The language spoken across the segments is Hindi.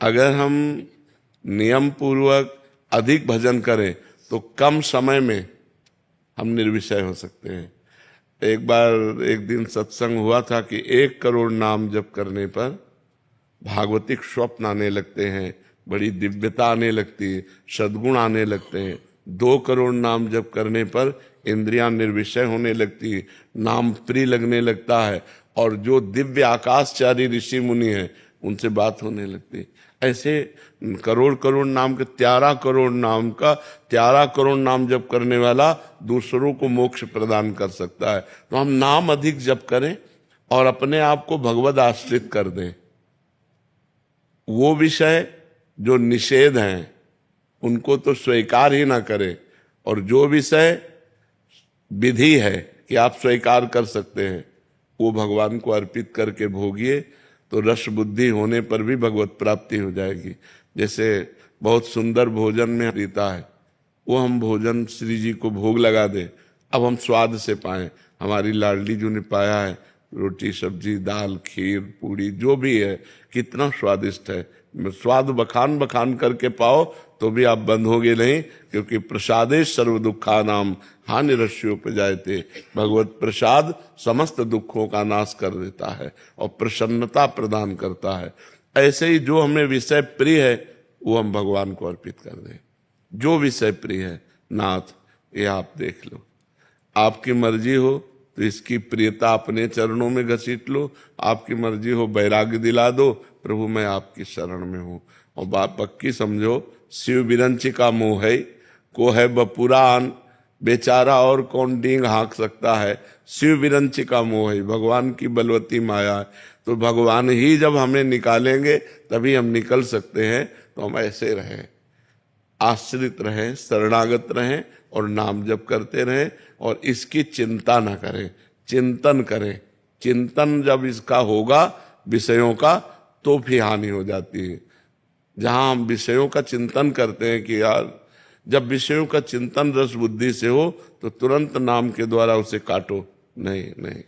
अगर हम नियम पूर्वक अधिक भजन करें तो कम समय में हम निर्विषय हो सकते हैं। एक बार एक दिन सत्संग हुआ था कि 1 करोड़ नाम जप करने पर भागवतिक स्वप्न आने लगते हैं, बड़ी दिव्यता आने लगती है, सद्गुण आने लगते हैं। 2 करोड़ नाम जप करने पर इंद्रियां निर्विषय होने लगती है, नाम प्रिय लगने लगता है, और जो दिव्य आकाशचारी ऋषि मुनि हैं उनसे बात होने लगती है। ऐसे करोड़ करोड़ नाम के 13 करोड़ नाम का 13 करोड़ नाम जप करने वाला दूसरों को मोक्ष प्रदान कर सकता है। तो हम नाम अधिक जप करें और अपने आप को भगवद आश्रित कर दें। वो विषय जो निषेध हैं उनको तो स्वीकार ही ना करें, और जो विषय विधि है कि आप स्वीकार कर सकते हैं वो भगवान को अर्पित करके भोगिए, तो रस बुद्धि होने पर भी भगवत प्राप्ति हो जाएगी। जैसे बहुत सुंदर भोजन में रीता है, वो हम भोजन श्री जी को भोग लगा दें, अब हम स्वाद से पाएं। हमारी लाडली जो ने पाया है, रोटी सब्जी दाल खीर पूड़ी जो भी है कितना स्वादिष्ट है, स्वाद बखान बखान करके पाओ तो भी आप बंधोगे नहीं, क्योंकि प्रसादे सर्व दुखानाम हानि रस्योपजायते। भगवत प्रसाद समस्त दुखों का नाश कर देता है और प्रसन्नता प्रदान करता है। ऐसे ही जो हमें विषय प्रिय है वो हम भगवान को अर्पित कर दें। जो विषय प्रिय है, नाथ ये आप देख लो, आपकी मर्जी हो तो इसकी प्रियता अपने चरणों में घसीट लो, आपकी मर्जी हो वैराग्य दिला दो, प्रभु मैं आपकी शरण में हूं। और बात पक्की समझो, शिव बिरंची का मोह है को है बपुरान, बेचारा और कौन डींग हाँक सकता है। शिव बिरंची का मोह है, भगवान की बलवती माया है। तो भगवान ही जब हमें निकालेंगे तभी हम निकल सकते हैं। तो हम ऐसे रहें, आश्रित रहें, शरणागत रहें और नाम जप करते रहें, और इसकी चिंता ना करें, चिंतन करें। चिंतन जब इसका होगा विषयों का तो फिर हानि हो जाती है। जहां हम विषयों का चिंतन करते हैं कि यार, जब विषयों का चिंतन रस बुद्धि से हो तो तुरंत नाम के द्वारा उसे काटो, नहीं नहीं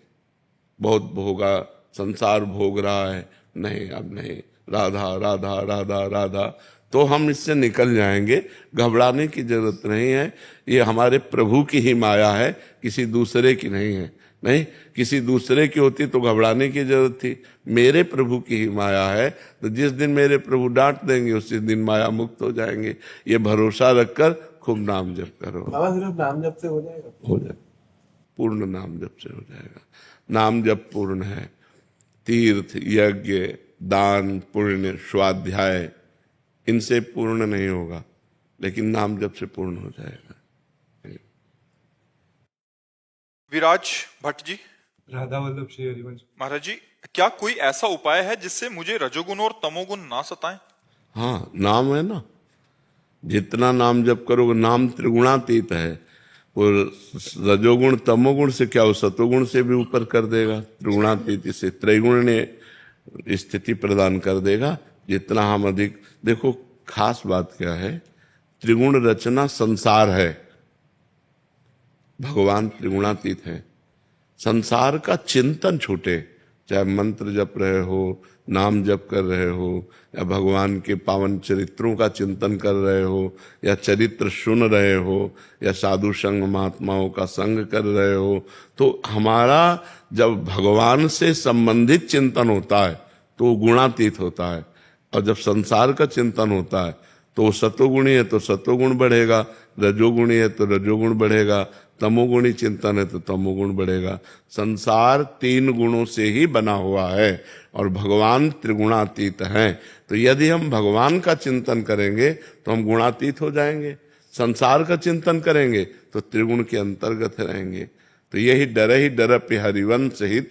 बहुत भोगा, संसार भोग रहा है, नहीं अब नहीं, राधा राधा राधा राधा, तो हम इससे निकल जाएंगे। घबराने की जरूरत नहीं है, ये हमारे प्रभु की ही माया है, किसी दूसरे की नहीं है। नहीं, किसी दूसरे की होती तो घबराने की जरूरत थी, मेरे प्रभु की ही माया है। तो जिस दिन मेरे प्रभु डांट देंगे उसी दिन माया मुक्त हो जाएंगे। ये भरोसा रखकर खूब नाम जप करो। बाबा सिर्फ नाम जप से हो जाएगा? हो जाए, पूर्ण नाम जप से हो जाएगा। नाम जप पूर्ण है। तीर्थ यज्ञ दान पुण्य स्वाध्याय इनसे पूर्ण नहीं होगा, लेकिन नाम जप से पूर्ण हो जाएगा। विराज भट्ट जी, राधा वल्लभ श्री हरिवंश। महाराज जी, क्या कोई ऐसा उपाय है जिससे मुझे रजोगुण और तमोगुण ना सताएं? हाँ, नाम है ना, जितना नाम जप करोगे, नाम त्रिगुणातीत है। वो रजोगुण तमोगुण से क्या, वो सतोगुण से भी ऊपर कर देगा। त्रिगुणातीत से त्रैगुण ने स्थिति प्रदान कर देगा। जितना हम अधिक, देखो खास बात क्या है, त्रिगुण रचना संसार है, भगवान त्रिगुणातीत है। संसार का चिंतन छूटे, चाहे मंत्र जप रहे हो, नाम जप कर रहे हो, या भगवान के पावन चरित्रों का चिंतन कर रहे हो, या चरित्र सुन रहे हो, या साधु संग महात्माओं का संग कर रहे हो, तो हमारा जब भगवान से संबंधित चिंतन होता है तो वो गुणातीत होता है। और जब संसार का चिंतन होता है तो वो सतोगुणी है तो सतोगुण बढ़ेगा, रजोगुणी है तो रजोगुण बढ़ेगा, तमोगुणी चिंतन है तो तमोगुण बढ़ेगा। संसार 3 गुणों से ही बना हुआ है और भगवान त्रिगुणातीत हैं। तो यदि हम भगवान का चिंतन करेंगे तो हम गुणातीत हो जाएंगे, संसार का चिंतन करेंगे तो त्रिगुण के अंतर्गत रहेंगे। तो यही डर हरिवंश हित,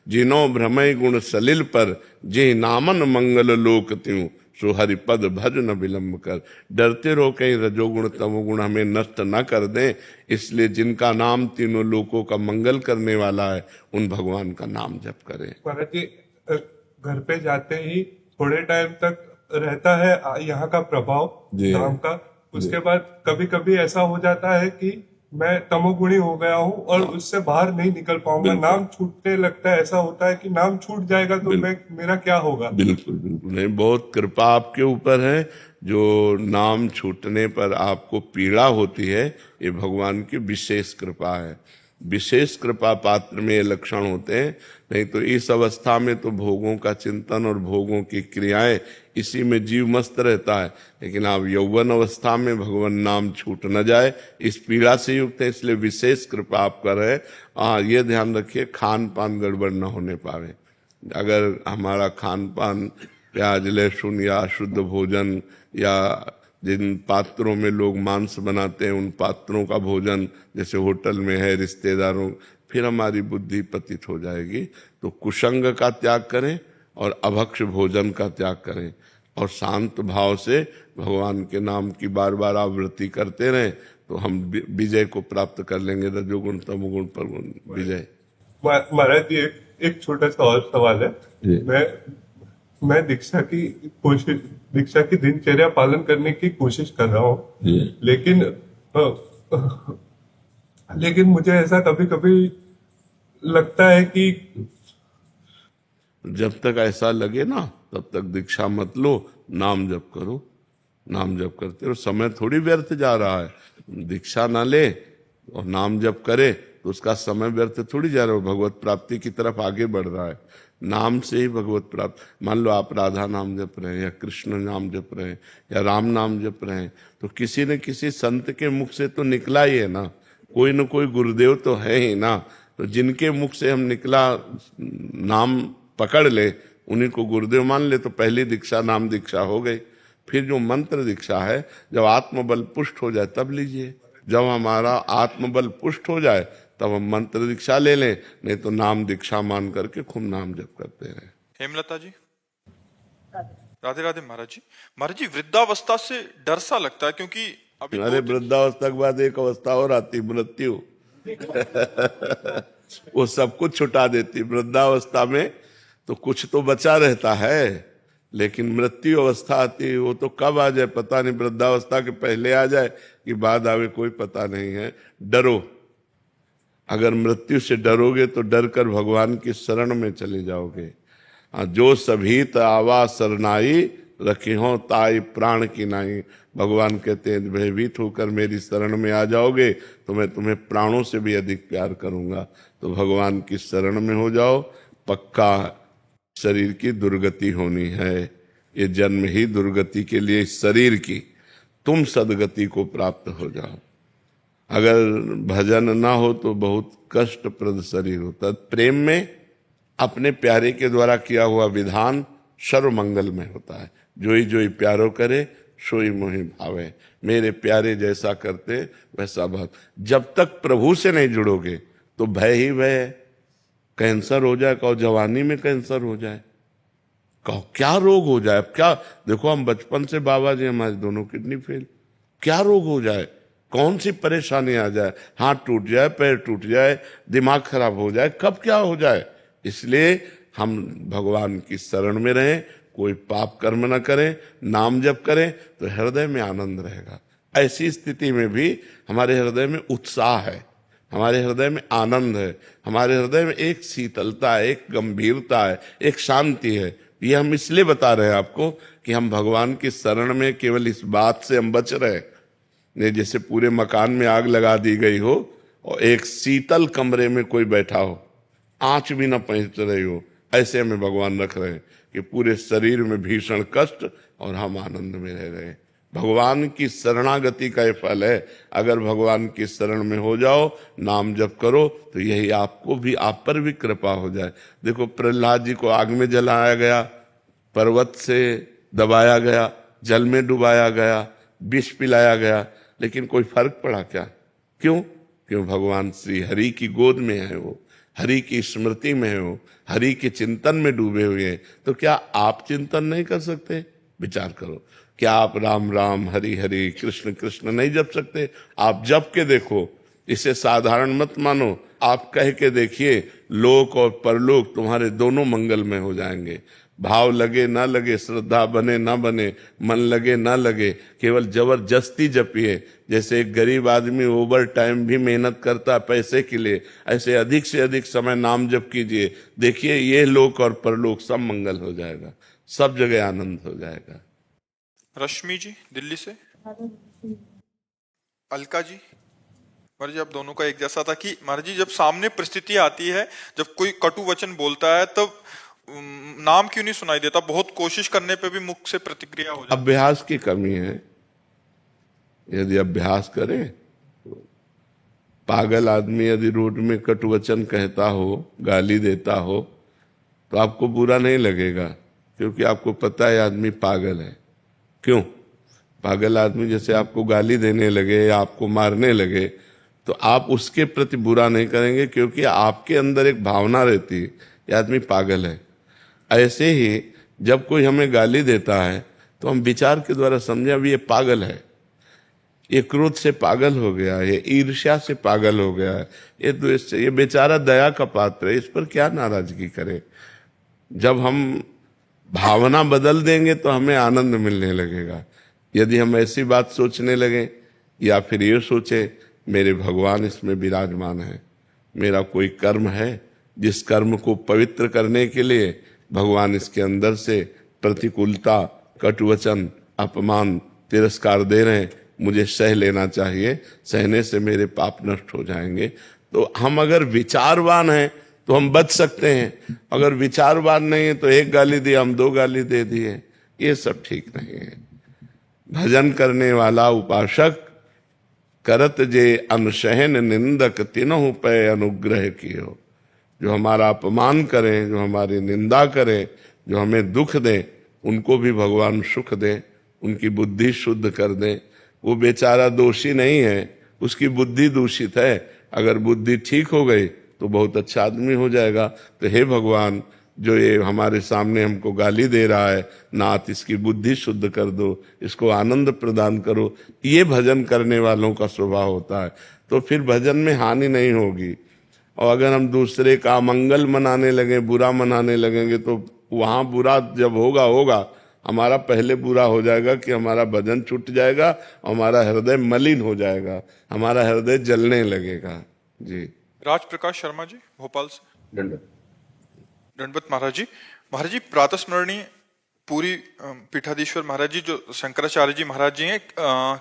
जिनो भ्रमय गुण सलिल पर, जे नामन मंगल लोक त्यों, सो हरिपद भज न विलंब कर। डरते रहो कहीं रजोगुण तमोगुण हमें नष्ट न कर दें, इसलिए जिनका नाम तीनों लोकों का मंगल करने वाला है उन भगवान का नाम जप करें। महाराज जी, घर पे जाते ही थोड़े टाइम तक रहता है यहाँ का प्रभाव जी। नाम का, उसके बाद कभी कभी ऐसा हो जाता है कि मैं तमोगुणी हो गया हूँ और उससे बाहर नहीं निकल पाऊंगा। बिल्कुल। नाम छूटने लगता है, ऐसा होता है कि नाम छूट जाएगा तो मेरा क्या होगा। बिल्कुल बिल्कुल नहीं, बहुत कृपा आपके ऊपर है। जो नाम छूटने पर आपको पीड़ा होती है, ये भगवान की विशेष कृपा है। विशेष कृपा पात्र में ये लक्षण होते हैं। नहीं तो इस अवस्था में तो भोगों का चिंतन और भोगों की क्रियाएं, इसी में जीव मस्त रहता है। लेकिन आप यौवन अवस्था में भगवान नाम छूट न जाए, इस पीड़ा से युक्त है, इसलिए विशेष कृपा आप कर रहे हैं। ये ध्यान रखिए, खान पान गड़बड़ न होने पावे। अगर हमारा खान पान प्याज लहसुन या शुद्ध भोजन, या जिन पात्रों में लोग मांस बनाते हैं उन पात्रों का भोजन जैसे होटल में है, रिश्तेदारों, फिर हमारी बुद्धि पतित हो जाएगी। तो कुसंग का त्याग करें और अभक्ष भोजन का त्याग करें, और शांत भाव से भगवान के नाम की बार बार आवृत्ति करते रहें, तो हम विजय को प्राप्त कर लेंगे। रजोगुण तमोगुण पर विजय। महाराज जी, एक छोटा सा और सवाल है। जी। मैं दीक्षा की दिनचर्या पालन करने की कोशिश कर रहा हूँ, लेकिन मुझे ऐसा कभी कभी लगता है कि जब तक ऐसा लगे ना, तब तक दीक्षा मत लो, नाम जप करो। नाम जप करते हो, समय थोड़ी व्यर्थ जा रहा है। दीक्षा ना ले और नाम जप करे तो उसका समय व्यर्थ थोड़ी जा रहा है, भगवत प्राप्ति की तरफ आगे बढ़ रहा है। नाम से ही भगवत प्राप्त। मान लो आप राधा नाम जप रहे हैं, या कृष्ण नाम जप रहे हैं, या राम नाम जप रहे हैं, तो किसी न किसी संत के मुख से तो निकला ही है ना, कोई न कोई गुरुदेव तो है ही ना। तो जिनके मुख से हम निकला नाम पकड़ ले, उन्हीं को गुरुदेव मान ले, तो पहली दीक्षा नाम दीक्षा हो गई। फिर जो मंत्र दीक्षा है, जब आत्मबल पुष्ट हो जाए तब लीजिए। जब हमारा आत्मबल पुष्ट हो जाए तब हम मंत्र दीक्षा ले लें, नहीं तो नाम दीक्षा मान करके खूब नाम जप करते रहे। हेमलता जी, राधे राधे महाराज जी। महाराज जी, वृद्धावस्था से डर सा लगता है, क्योंकि अभी अरे वृद्धावस्था के बाद एक अवस्था और आती, मृत्यु। वो सब कुछ छुटा देती। वृद्धावस्था में तो कुछ तो बचा रहता है, लेकिन मृत्यु अवस्था आती है, वो तो कब आ जाए पता नहीं। वृद्धावस्था के पहले आ जाए कि बाद आवे, कोई पता नहीं है। डरो, अगर मृत्यु से डरोगे तो डर कर भगवान की शरण में चले जाओगे। जो सभीत आवा सरनाई, रखी हो ताई प्राण की नाई। भगवान कहते हैं भयभीत होकर मेरी शरण में आ जाओगे तो मैं तुम्हें प्राणों से भी अधिक प्यार करूंगा। तो भगवान की शरण में हो जाओ, पक्का शरीर की दुर्गति होनी है। ये जन्म ही दुर्गति के लिए इस शरीर की, तुम सदगति को प्राप्त हो जाओ। अगर भजन ना हो तो बहुत कष्टप्रद शरीर होता। प्रेम में अपने प्यारे के द्वारा किया हुआ विधान सर्वमंगल में होता है। जोई जोई प्यारो करे सोई मोहि भावे। मेरे प्यारे जैसा करते वैसा भाव। जब तक प्रभु से नहीं जुड़ोगे तो भय ही भय है। कैंसर हो जाए, कहो जवानी में कैंसर हो जाए, कहो क्या रोग हो जाए। अब क्या देखो, हम बचपन से बाबा जी हमारे दोनों किडनी फेल, क्या रोग हो जाए, कौन सी परेशानी आ जाए, हाथ टूट जाए, पैर टूट जाए, दिमाग खराब हो जाए, कब क्या हो जाए। इसलिए हम भगवान की शरण में रहें, कोई पाप कर्म न करें, नाम जप करें तो हृदय में आनंद रहेगा। ऐसी स्थिति में भी हमारे हृदय में उत्साह है, हमारे हृदय में आनंद है, हमारे हृदय में एक शीतलता है, एक गंभीरता है, एक शांति है। ये हम इसलिए बता रहे हैं आपको कि हम भगवान की शरण में केवल इस बात से हम बच रहे। नहीं जैसे पूरे मकान में आग लगा दी गई हो और एक शीतल कमरे में कोई बैठा हो, आंच भी ना पहुंच रही हो, ऐसे हमें भगवान रख रहे हैं कि पूरे शरीर में भीषण कष्ट और हम आनंद में रह रहे हैं। भगवान की शरणागति का ये फल है। अगर भगवान की शरण में हो जाओ, नाम जप करो, तो यही आपको भी, आप पर भी कृपा हो जाए। देखो प्रहलाद जी को आग में जलाया गया, पर्वत से दबाया गया, जल में डुबाया गया, विष पिलाया गया, लेकिन कोई फर्क पड़ा क्या? क्यों? क्यों भगवान श्री हरि की गोद में है, वो हरि की स्मृति में है, वो हरि के चिंतन में डूबे हुए हैं। तो क्या आप चिंतन नहीं कर सकते? विचार करो, क्या आप राम राम हरि हरि कृष्ण कृष्ण नहीं जप सकते? आप जप के देखो, इसे साधारण मत मानो, आप कह के देखिए, लोक और परलोक तुम्हारे दोनों मंगल में हो जाएंगे। भाव लगे ना लगे, श्रद्धा बने ना बने, मन लगे ना लगे, केवल जबरदस्ती जपिए। जैसे एक गरीब आदमी ओवर टाइम भी मेहनत करता है पैसे के लिए, ऐसे अधिक से अधिक समय नाम जप कीजिए। देखिए ये लोक और परलोक सब मंगल हो जाएगा, सब जगह आनंद हो जाएगा। रश्मि जी दिल्ली से। अलका जी। महाराज जी आप दोनों का एक जैसा था कि महाराज जी जब सामने परिस्थिति आती है, जब कोई कटु वचन बोलता है, तब नाम क्यों नहीं सुनाई देता? बहुत कोशिश करने पे भी मुख से प्रतिक्रिया हो जाती है। अभ्यास की कमी है। यदि अभ्यास करें तो पागल आदमी यदि रोड में कटु वचन कहता हो, गाली देता हो, तो आपको बुरा नहीं लगेगा, क्योंकि आपको पता है आदमी पागल है। क्यों? पागल आदमी जैसे आपको गाली देने लगे या आपको मारने लगे तो आप उसके प्रति बुरा नहीं करेंगे, क्योंकि आपके अंदर एक भावना रहती है ये आदमी पागल है। ऐसे ही जब कोई हमें गाली देता है तो हम विचार के द्वारा समझे अभी ये पागल है, ये क्रोध से पागल हो गया है, ये ईर्ष्या से पागल हो गया है, ये द्वेष से, ये बेचारा दया का पात्र है, इस पर क्या नाराजगी करें। जब हम भावना बदल देंगे तो हमें आनंद मिलने लगेगा। यदि हम ऐसी बात सोचने लगे या फिर ये सोचे मेरे भगवान इसमें विराजमान है, मेरा कोई कर्म है जिस कर्म को पवित्र करने के लिए भगवान इसके अंदर से प्रतिकूलता, कटुवचन, अपमान, तिरस्कार दे रहे हैं, मुझे सह लेना चाहिए, सहने से मेरे पाप नष्ट हो जाएंगे। तो हम अगर विचारवान हैं तो हम बच सकते हैं, अगर विचारवान नहीं है तो एक गाली दी हम 2 गाली दे दिए, ये सब ठीक नहीं है। भजन करने वाला उपासक करत जे अनुशहन निंदक तिनहु पे अनुग्रह कियो। जो हमारा अपमान करें, जो हमारी निंदा करें, जो हमें दुख दें, उनको भी भगवान सुख दें, उनकी बुद्धि शुद्ध कर दें। वो बेचारा दोषी नहीं है, उसकी बुद्धि दूषित है, अगर बुद्धि ठीक हो गई तो बहुत अच्छा आदमी हो जाएगा। तो हे भगवान, जो ये हमारे सामने हमको गाली दे रहा है, नाथ इसकी बुद्धि शुद्ध कर दो, इसको आनंद प्रदान करो। ये भजन करने वालों का स्वभाव होता है, तो फिर भजन में हानि नहीं होगी। और अगर हम दूसरे का मंगल मनाने लगे, बुरा मनाने लगेंगे, तो वहां बुरा जब होगा हमारा पहले बुरा हो जाएगा कि हमारा भजन छूट जाएगा, हमारा हृदय मलिन हो जाएगा, हमारा हृदय जलने लगेगा। जी। राज प्रकाश शर्मा जी भोपाल से। दंडवत महाराज जी। महाराज जी प्रातः स्मरणीय पूरी पीठाधीश्वर महाराज जी जो शंकराचार्य जी महाराज जी हैं,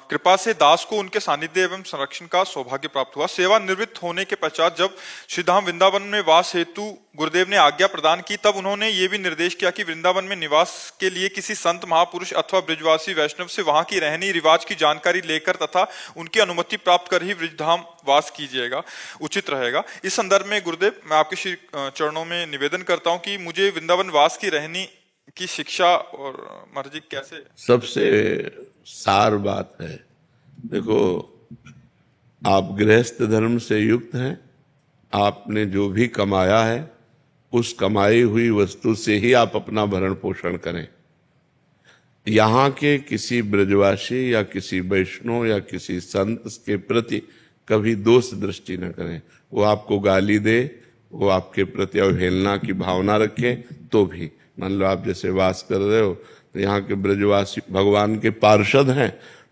कृपा से दास को उनके सानिध्य एवं संरक्षण का सौभाग्य प्राप्त हुआ। सेवा निवृत्त होने के पश्चात जब श्रीधाम वृंदावन में वास हेतु गुरुदेव ने आज्ञा प्रदान की, तब उन्होंने ये भी निर्देश किया कि वृंदावन में निवास के लिए किसी संत महापुरुष अथवा ब्रजवासी वैष्णव से वहां की रहनी रिवाज की जानकारी लेकर तथा उनकी अनुमति प्राप्त कर ही ब्रजधाम वास कीजिएगा, उचित रहेगा। इस संदर्भ में गुरुदेव मैं आपके श्री चरणों में निवेदन करता हूँ कि मुझे वृंदावन वास की रहनी की शिक्षा और महाराज जी कैसे। सबसे सार बात है, देखो आप गृहस्थ धर्म से युक्त हैं, आपने जो भी कमाया है उस कमाई हुई वस्तु से ही आप अपना भरण पोषण करें। यहाँ के किसी ब्रजवासी या किसी वैष्णव या किसी संत के प्रति कभी दोष दृष्टि न करें। वो आपको गाली दे, वो आपके प्रति अवहेलना की भावना रखे, तो भी मान लो आप जैसे वास कर रहे हो तो यहाँ के ब्रजवासी भगवान के पार्षद हैं,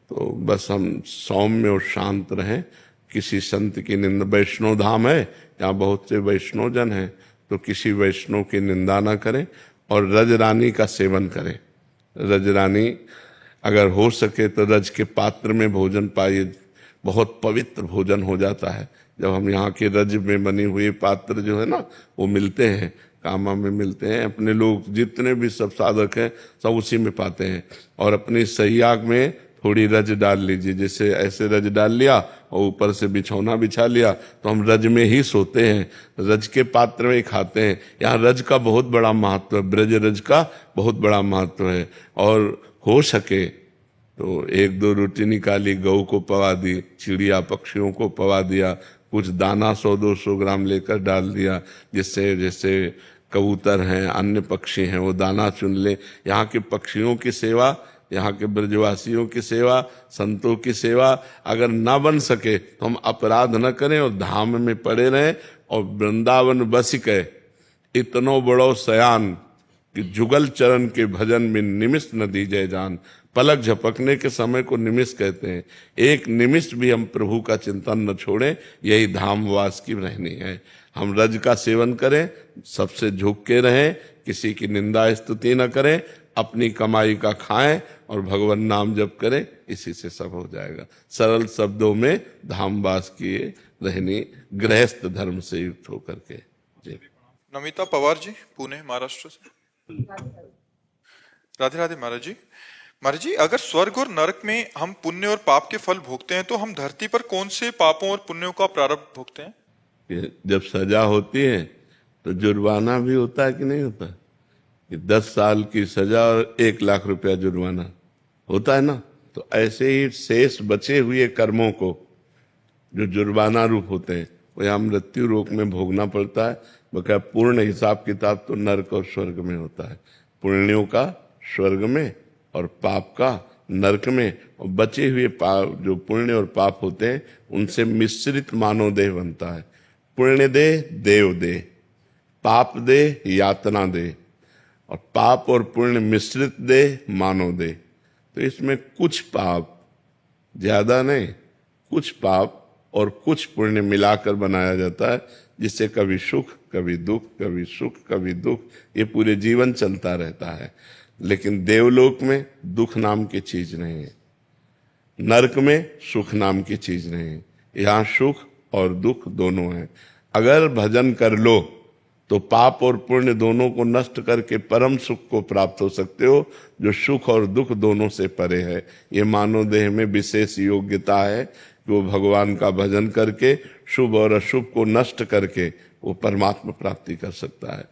तो बस हम सौम्य और शांत रहें। किसी संत की निंदा, वैष्णव धाम है यहाँ बहुत से वैष्णव जन हैं, तो किसी वैष्णव की निंदा ना करें और रज रानी का सेवन करें। रज रानी अगर हो सके तो रज के पात्र में भोजन पाइए, बहुत पवित्र भोजन हो जाता है। जब हम यहाँ के रज में बनी हुई पात्र जो है ना वो मिलते हैं, कामा में मिलते हैं, अपने लोग जितने भी सब साधक हैं सब उसी में पाते हैं। और अपनी सैयाग में थोड़ी रज डाल लीजिए, जैसे ऐसे रज डाल लिया और ऊपर से बिछौना बिछा लिया, तो हम रज में ही सोते हैं, रज के पात्र में ही खाते हैं। यहाँ रज का बहुत बड़ा महत्व है, ब्रज रज का बहुत बड़ा महत्व है। और हो सके तो 1-2 रोटी निकाली, गऊ को पवा दी, चिड़िया पक्षियों को पवा दिया, कुछ दाना 100-200 ग्राम लेकर डाल दिया, जिससे जैसे कबूतर हैं, अन्य पक्षी हैं, वो दाना चुन ले। यहाँ के पक्षियों की सेवा, यहाँ के ब्रजवासियों की सेवा, संतों की सेवा अगर ना बन सके तो हम अपराध न करें और धाम में पड़े रहें। और वृंदावन बस के इतनो बड़ो सयान, कि जुगल चरण के भजन में निमिष न दीजिए जान। पलक झपकने के समय को निमिष कहते हैं। एक निमिष भी हम प्रभु का चिंतन न छोड़ें, यही धामवास की रहनी है। हम रज का सेवन करें, सबसे झुक के रहें, किसी की निंदा स्तुति न करें, अपनी कमाई का खाएं और भगवान नाम जप करें, इसी से सब हो जाएगा। सरल शब्दों में धामवास किए रहनी, गृहस्थ धर्म से युक्त होकर के। जी। नमिता पवार जी, पुणे महाराष्ट्र से। राधे राधे महाराज जी। महाराज जी, अगर स्वर्ग और नरक में हम पुण्य और पाप के फल भोगते हैं तो हम धरती पर कौन से पापों और पुण्यों का प्रारब्ध भोगते हैं? कि जब सजा होती है तो जुर्माना भी होता है कि नहीं होता? कि 10 साल की सजा और 1 लाख रुपया जुर्माना होता है ना। तो ऐसे ही शेष बचे हुए कर्मों को जो जुर्माना रूप होते हैं वो यहाँ मृत्यु रोग में भोगना पड़ता है। बकाया पूर्ण हिसाब किताब तो नरक और स्वर्ग में होता है। पुण्यों का स्वर्ग में और पाप का नरक में, और बचे हुए पाप जो पुण्य और पाप होते हैं उनसे मिश्रित मानव देह बनता है। पुण्य देह देव देह, पाप देह यातना देह, और पाप और पुण्य मिश्रित देह मानव देह। तो इसमें कुछ पाप, ज्यादा नहीं, कुछ पाप और कुछ पुण्य मिलाकर बनाया जाता है, जिससे कभी सुख कभी दुख, कभी सुख कभी दुख, ये पूरे जीवन चलता रहता है। लेकिन देवलोक में दुख नाम की चीज नहीं है, नरक में सुख नाम की चीज नहीं है। यहाँ सुख और दुख दोनों हैं। अगर भजन कर लो तो पाप और पुण्य दोनों को नष्ट करके परम सुख को प्राप्त हो सकते हो, जो सुख और दुख दोनों से परे है। ये मानव देह में विशेष योग्यता है कि वो भगवान का भजन करके शुभ और अशुभ को नष्ट करके वो परमात्मा प्राप्ति कर सकता है।